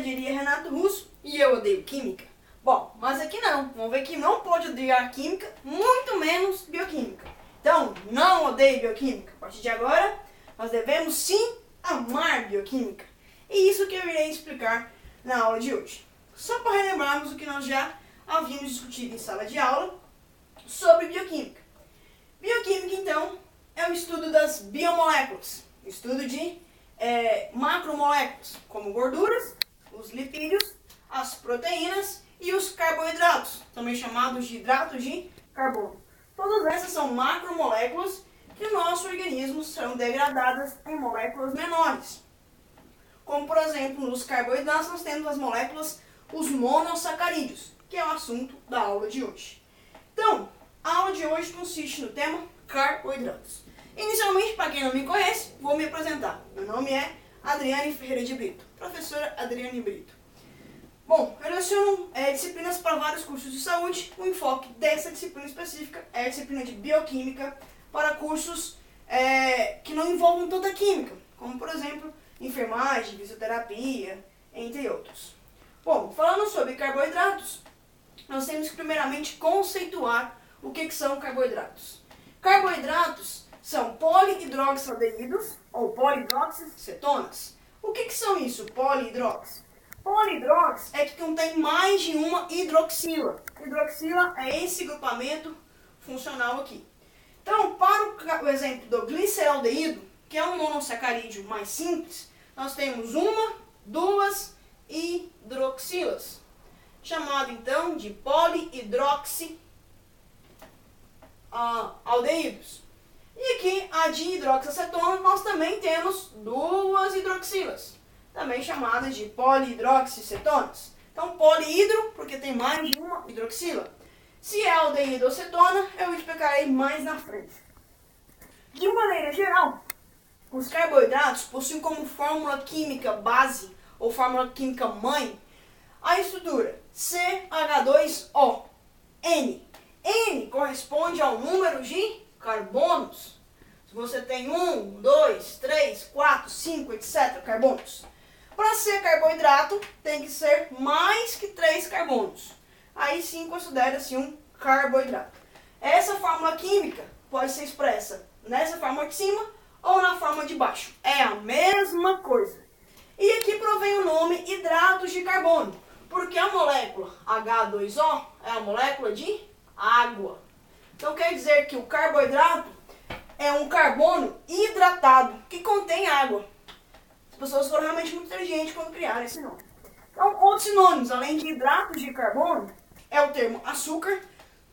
diria Renato Russo, e eu odeio química. Bom, mas aqui não. Vamos ver que não pode odiar química, muito menos bioquímica. Então, não odeie bioquímica. A partir de agora, nós devemos sim amar bioquímica. E isso que eu irei explicar na aula de hoje. Só para relembrarmos o que nós já havíamos discutido em sala de aula sobre bioquímica. Bioquímica, então, é o estudo das biomoléculas. O estudo de macromoléculas, como gorduras, os lipídios, as proteínas e os carboidratos, também chamados de hidratos de carbono. Todas essas são macromoléculas que no nosso organismo são degradadas em moléculas menores. Como, por exemplo, nos carboidratos nós temos as moléculas, os monossacarídeos, que é o assunto da aula de hoje. Então, a aula de hoje consiste no tema carboidratos. Inicialmente, para quem não me conhece, vou me apresentar. Meu nome é Adriane Ferreira de Brito, professora Adriane Brito. Bom, eu leciono disciplinas para vários cursos de saúde. O enfoque dessa disciplina específica é a disciplina de bioquímica para cursos que não envolvam tanta química, como, por exemplo, enfermagem, fisioterapia, entre outros. Bom, falando sobre carboidratos, nós temos que primeiramente conceituar o que são carboidratos. Carboidratos são polihidroxialdeídos ou polihidroxicetonas. O que são isso, polihidrox? Polihidrox é que contém mais de uma hidroxila. Hidroxila é esse grupamento funcional aqui. Então, para o exemplo do gliceraldeído, que é um monossacarídeo mais simples, nós temos uma, duas hidroxilas, chamado então de polihidroxialdeídos. E aqui, a dihidroxiacetona, nós também temos duas hidroxilas, também chamadas de polihidroxicetonas. Então, polihidro, porque tem mais de uma hidroxila. Se é aldeído ou cetona, eu explicarei mais na frente. De uma maneira geral, os carboidratos possuem como fórmula química base, ou fórmula química mãe, a estrutura CH2O, N. N corresponde ao número de carbonos. Se você tem 1, 2, 3, 4, 5, etc. carbonos. Para ser carboidrato, tem que ser mais que 3 carbonos. Aí sim considera-se um carboidrato. Essa fórmula química pode ser expressa nessa fórmula de cima ou na fórmula de baixo. É a mesma coisa. E aqui provém o nome hidratos de carbono, porque a molécula H2O é a molécula de água. Então quer dizer que o carboidrato é um carbono hidratado que contém água. As pessoas foram realmente muito inteligentes quando criaram esse nome. Então, outros sinônimos, além de hidratos de carbono, é o termo açúcar.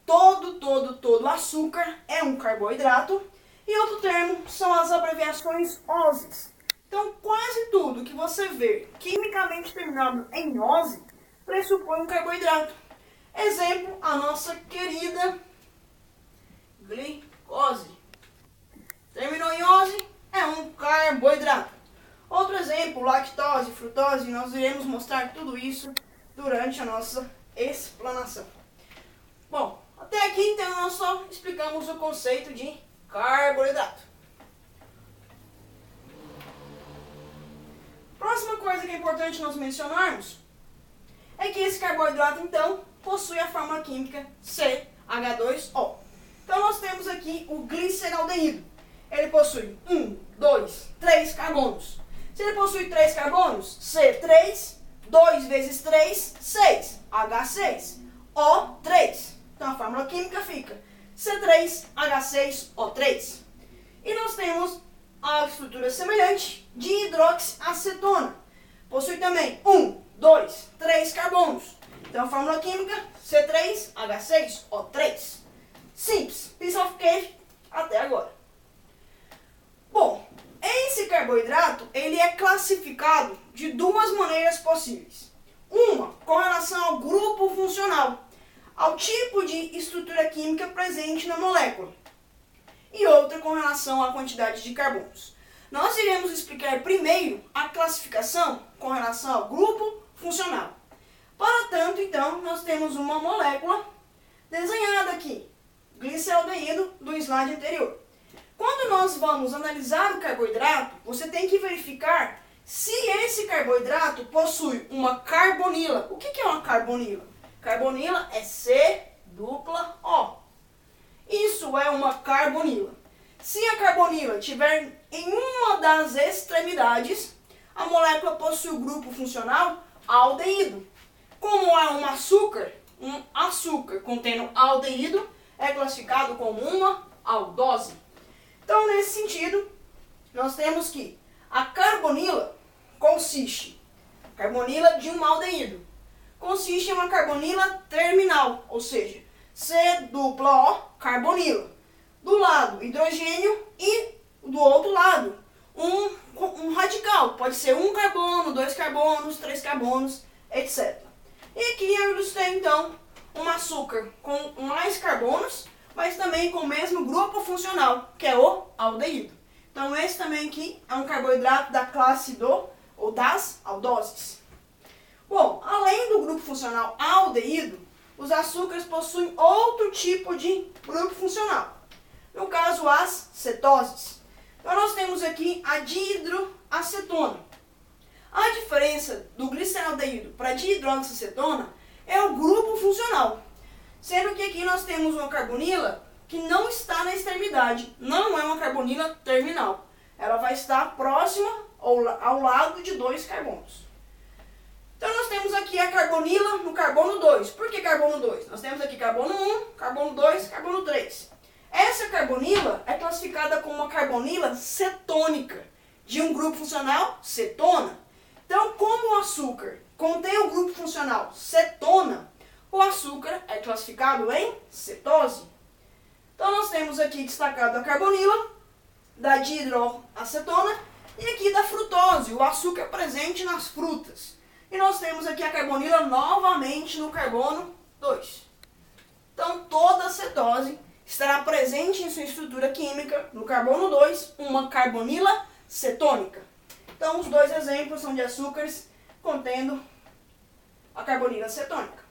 Todo açúcar é um carboidrato. E outro termo são as abreviações OSEs. Então, quase tudo que você vê quimicamente terminado em ose pressupõe um carboidrato. Exemplo, a nossa querida glicose. Terminou em ose, é um carboidrato. Outro exemplo, lactose, frutose, nós iremos mostrar tudo isso durante a nossa explanação. Bom, até aqui então nós só explicamos o conceito de carboidrato. Próxima coisa que é importante nós mencionarmos é que esse carboidrato então possui a fórmula química CH2O. Então nós temos aqui o gliceraldeído. Ele possui 1, 2, 3 carbonos. Se ele possui 3 carbonos, C3, 2 vezes 3, 6, H6, O3. Então a fórmula química fica C3H6O3. E nós temos a estrutura semelhante de hidroxiacetona. Possui também 1, 2, 3 carbonos. Então a fórmula química C3H6O3. Simples, piece of cake até agora. Bom, esse carboidrato ele é classificado de duas maneiras possíveis. Uma com relação ao grupo funcional, ao tipo de estrutura química presente na molécula. E outra com relação à quantidade de carbonos. Nós iremos explicar primeiro a classificação com relação ao grupo funcional. Para tanto, então, nós temos uma molécula desenhada aqui, gliceraldeído do slide anterior. Quando nós vamos analisar o carboidrato, você tem que verificar se esse carboidrato possui uma carbonila. O que é uma carbonila? Carbonila é C-O. Isso é uma carbonila. Se a carbonila estiver em uma das extremidades, a molécula possui o grupo funcional aldeído. Como é um açúcar contendo aldeído é classificado como uma aldose. Então, nesse sentido, nós temos que a carbonila carbonila de um aldeído, consiste em uma carbonila terminal, ou seja, C-O, carbonila. Do lado, hidrogênio e do outro lado, um radical. Pode ser um carbono, 2 carbonos, 3 carbonos, etc. E aqui eu ilustrei, então, um açúcar com mais carbonos, mas também com o mesmo grupo funcional, que é o aldeído. Então, esse também aqui é um carboidrato da classe ou das aldoses. Bom, além do grupo funcional aldeído, os açúcares possuem outro tipo de grupo funcional. No caso, as cetoses. Então, nós temos aqui a dihidroacetona. A diferença do gliceraldeído para a dihidroacetona é o grupo funcional. Sendo que aqui nós temos uma carbonila que não está na extremidade. Não é uma carbonila terminal. Ela vai estar próxima ao lado de 2 carbonos. Então nós temos aqui a carbonila no carbono 2. Por que carbono 2? Nós temos aqui carbono 1, carbono 2, carbono 3. Essa carbonila é classificada como uma carbonila cetônica, de um grupo funcional cetona. Então, como o açúcar contém o grupo funcional cetona, o açúcar é classificado em cetose. Então, nós temos aqui destacado a carbonila, da dihidroacetona, e aqui da frutose, o açúcar presente nas frutas. E nós temos aqui a carbonila novamente no carbono 2. Então, toda a cetose estará presente em sua estrutura química, no carbono 2, uma carbonila cetônica. Então, os dois exemplos são de açúcares contendo a carbonila cetônica.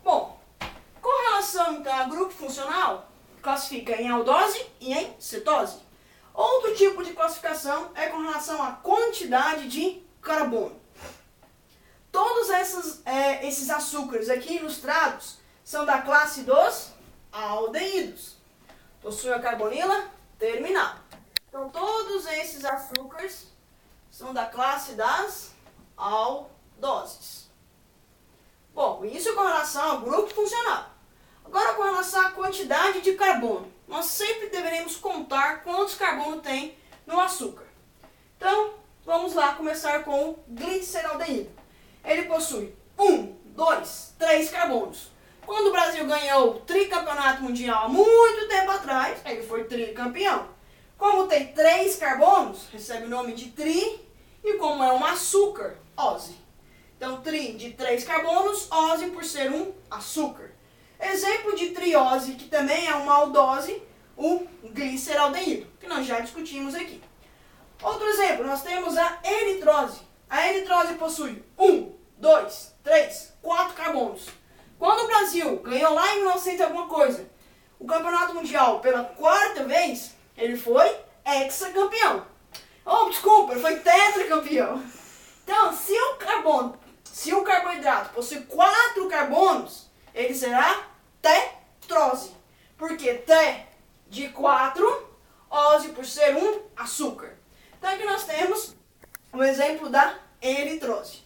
Bom, com relação então a grupo funcional, classifica em aldose e em cetose. Outro tipo de classificação é com relação à quantidade de carbono. Todos esses açúcares aqui ilustrados são da classe dos aldeídos. Possuem a carbonila terminal. Então, todos esses açúcares são da classe das aldoses. Bom, isso com relação ao grupo funcional. Agora, com relação à quantidade de carbono. Nós sempre deveremos contar quantos carbonos tem no açúcar. Então, vamos lá começar com o gliceraldeído. Ele possui 1, 2, 3 carbonos. Quando o Brasil ganhou o tricampeonato mundial há muito tempo atrás, ele foi tricampeão. Como tem 3 carbonos, recebe o nome de tri, e como é um açúcar, ose. Então, tri de 3 carbonos, ose por ser um açúcar. Exemplo de triose, que também é uma aldose, o gliceraldeído, que nós já discutimos aqui. Outro exemplo, nós temos a eritrose. A eritrose possui 1, 2, 3, 4 carbonos. Quando o Brasil ganhou lá em 1900 alguma coisa, o campeonato mundial pela 4ª vez, ele foi hexacampeão. Oh, desculpa, ele foi tetracampeão. Então, se o carboidrato possui 4 carbonos, ele será tetrose. Porque te de 4, ose por ser um açúcar. Então aqui nós temos o exemplo da eritrose.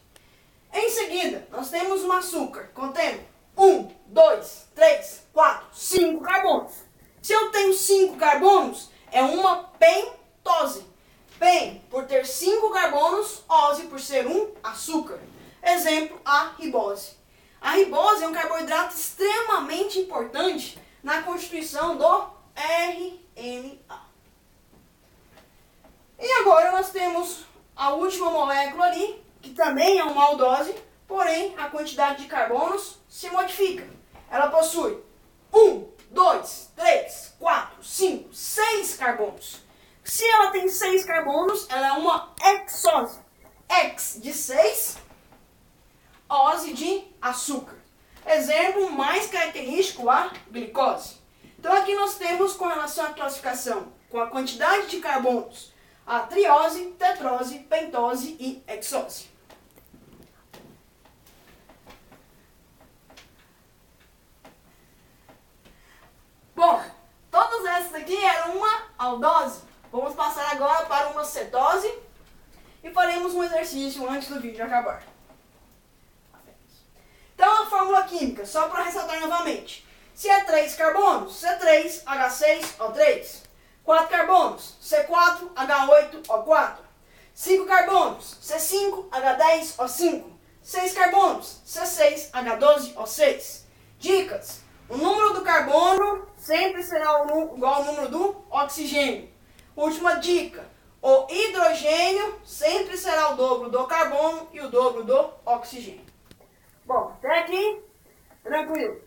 Em seguida, nós temos um açúcar contendo 1, 2, 3, 4, 5 carbonos. Se eu tenho 5 carbonos, é uma pentose. Pen por ter 5 carbonos, ose por ser um açúcar. Exemplo, a ribose. A ribose é um carboidrato extremamente importante na constituição do RNA. E agora nós temos a última molécula ali, que também é uma aldose, porém a quantidade de carbonos se modifica. Ela possui 1, 2, 3, 4, 5, 6 carbonos. Se ela tem 6 carbonos, ela é uma hexose. Hex de 6, ose de açúcar. Exemplo mais característico, a glicose. Então aqui nós temos com relação à classificação, com a quantidade de carbonos, a triose, tetrose, pentose e hexose. Bom, todas essas aqui eram uma aldose. Vamos passar agora para uma cetose e faremos um exercício antes do vídeo acabar. Então a fórmula química, só para ressaltar novamente. Se é 3 carbonos, C3H6O3. 4 carbonos, C4H8O4. 5 carbonos, C5H10O5. 6 carbonos, C6H12O6. Dicas: o número do carbono sempre será igual ao número do oxigênio. Última dica: o hidrogênio sempre será o dobro do carbono e o dobro do oxigênio. Bom, até aqui, tranquilo.